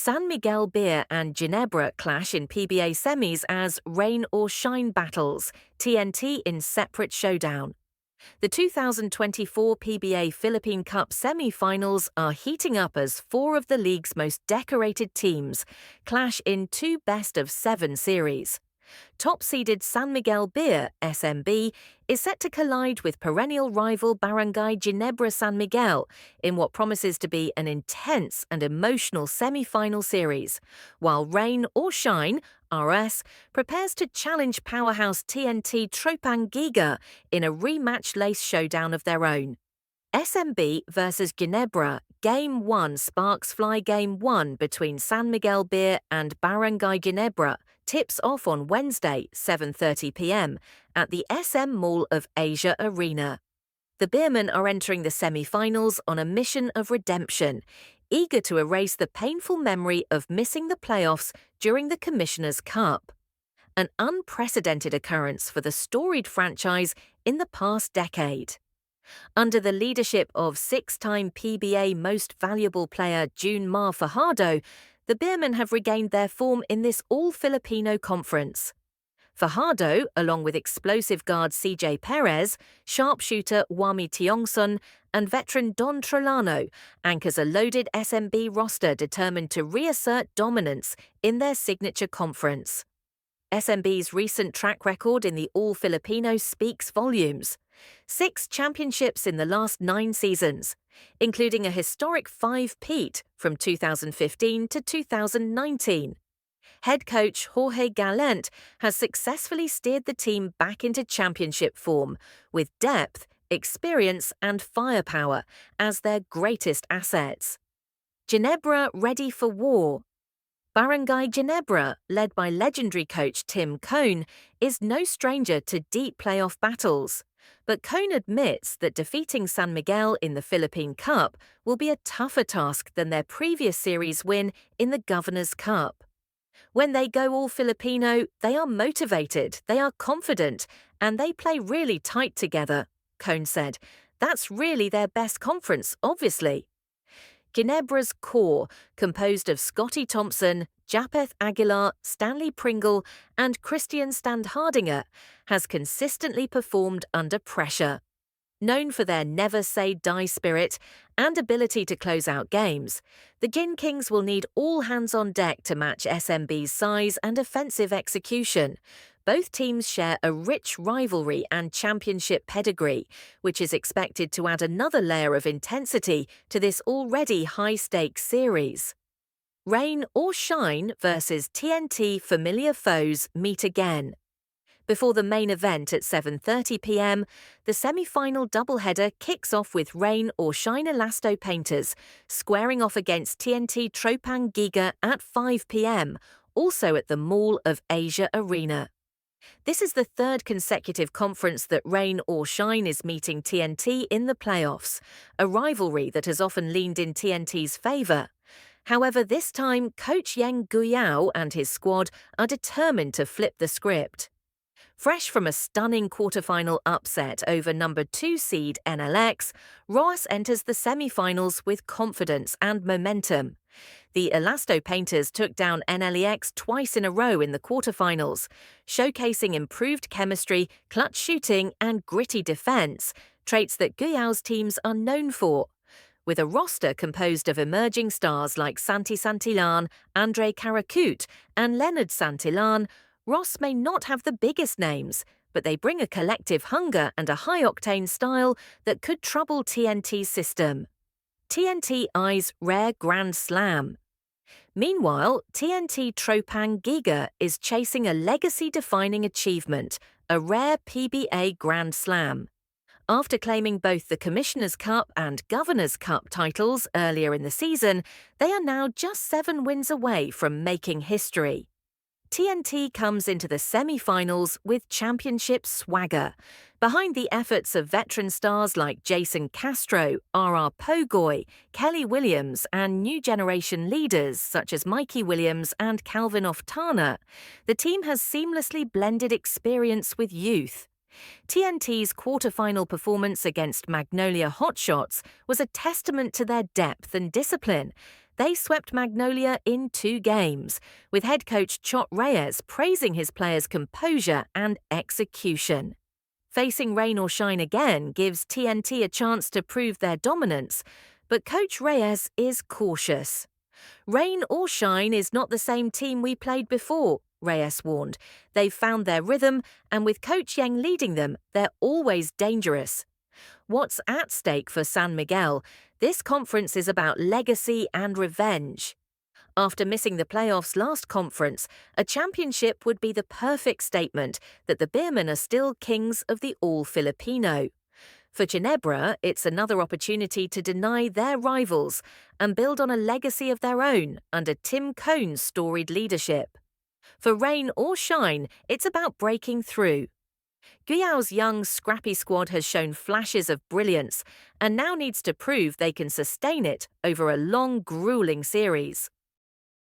San Miguel Beer and Ginebra clash in PBA semis as rain or shine battles, TNT in separate showdown. The 2024 PBA Philippine Cup Semifinals are heating up as four of the league's most decorated teams clash in two best-of-7 series. Top-seeded San Miguel Beer, SMB, is set to collide with perennial rival Barangay Ginebra San Miguel in what promises to be an intense and emotional semi-final series, while Rain or Shine, RS, prepares to challenge powerhouse TNT Trollano Giga in a rematch-lace showdown of their own. SMB versus Ginebra, Game 1 Sparks Fly Game 1 between San Miguel Beer and Barangay Ginebra tips off on Wednesday, 7:30 p.m. at the SM Mall of Asia Arena. The Beermen are entering the semi-finals on a mission of redemption, eager to erase the painful memory of missing the playoffs during the Commissioner's Cup. An unprecedented occurrence for the storied franchise in the past decade. Under the leadership of six-time PBA Most Valuable Player June Mar Fajardo, the Beermen have regained their form in this all-Filipino conference. Fajardo, along with explosive guard CJ Perez, sharpshooter Juami Tiongson, and veteran Don Trollano, anchors a loaded SMB roster determined to reassert dominance in their signature conference. SMB's recent track record in the all-Filipino speaks volumes. 6 championships in the last 9 seasons, including a historic 5-peat from 2015 to 2019. Head coach Jorge Gallant has successfully steered the team back into championship form, with depth, experience and firepower as their greatest assets. Ginebra ready for war. Barangay Ginebra, led by legendary coach Tim Cone, is no stranger to deep playoff battles. But Cone admits that defeating San Miguel in the Philippine Cup will be a tougher task than their previous series win in the Governor's Cup. When they go all Filipino, they are motivated, they are confident, and they play really tight together, Cone said. That's really their best conference, obviously. Ginebra's core, composed of Scotty Thompson, Japeth Aguilar, Stanley Pringle, and Christian Standhardinger, has consistently performed under pressure. Known for their never-say-die spirit and ability to close out games, the Gin Kings will need all hands on deck to match SMB's size and offensive execution. Both teams share a rich rivalry and championship pedigree, which is expected to add another layer of intensity to this already high-stakes series. Rain or Shine versus TNT familiar foes meet again. Before the main event at 7:30 p.m., the semi-final doubleheader kicks off with Rain or Shine Elasto Painters squaring off against TNT Trollano Giga at 5 p.m., also at the Mall of Asia Arena. This is the third consecutive conference that Rain or Shine is meeting TNT in the playoffs, a rivalry that has often leaned in TNT's favour. However, this time, coach Yeng Guyao and his squad are determined to flip the script. Fresh from a stunning quarter-final upset over number 2 seed NLX, Roas enters the semi-finals with confidence and momentum. The Elasto Painters took down NLEX twice in a row in the quarter-finals, showcasing improved chemistry, clutch shooting and gritty defense, traits that Guyao's teams are known for. With a roster composed of emerging stars like Santi Santillan, Andre Caracut and Leonard Santillan, Ross may not have the biggest names, but they bring a collective hunger and a high-octane style that could trouble TNT's system. TNT eyes rare Grand Slam. Meanwhile, TNT Trollano Giga is chasing a legacy-defining achievement, a rare PBA Grand Slam. After claiming both the Commissioner's Cup and Governor's Cup titles earlier in the season, they are now just 7 wins away from making history. TNT comes into the semi-finals with championship swagger, behind the efforts of veteran stars like Jason Castro, R.R. Pogoy, Kelly Williams, and new generation leaders such as Mikey Williams and Calvin Oftana. The team has seamlessly blended experience with youth. TNT's quarter-final performance against Magnolia Hotshots was a testament to their depth and discipline. They swept Magnolia in 2 games, with head coach Chot Reyes praising his players' composure and execution. Facing rain or shine again gives TNT a chance to prove their dominance, but Coach Reyes is cautious. Rain or shine is not the same team we played before, Reyes warned. They've found their rhythm, and with Coach Yang leading them, they're always dangerous. What's at stake for San Miguel? This conference is about legacy and revenge. After missing the playoffs last conference, a championship would be the perfect statement that the Beermen are still kings of the all-Filipino. For Ginebra, it's another opportunity to deny their rivals and build on a legacy of their own under Tim Cone's storied leadership. For rain or shine, it's about breaking through. Guyao's young, scrappy squad has shown flashes of brilliance and now needs to prove they can sustain it over a long, grueling series.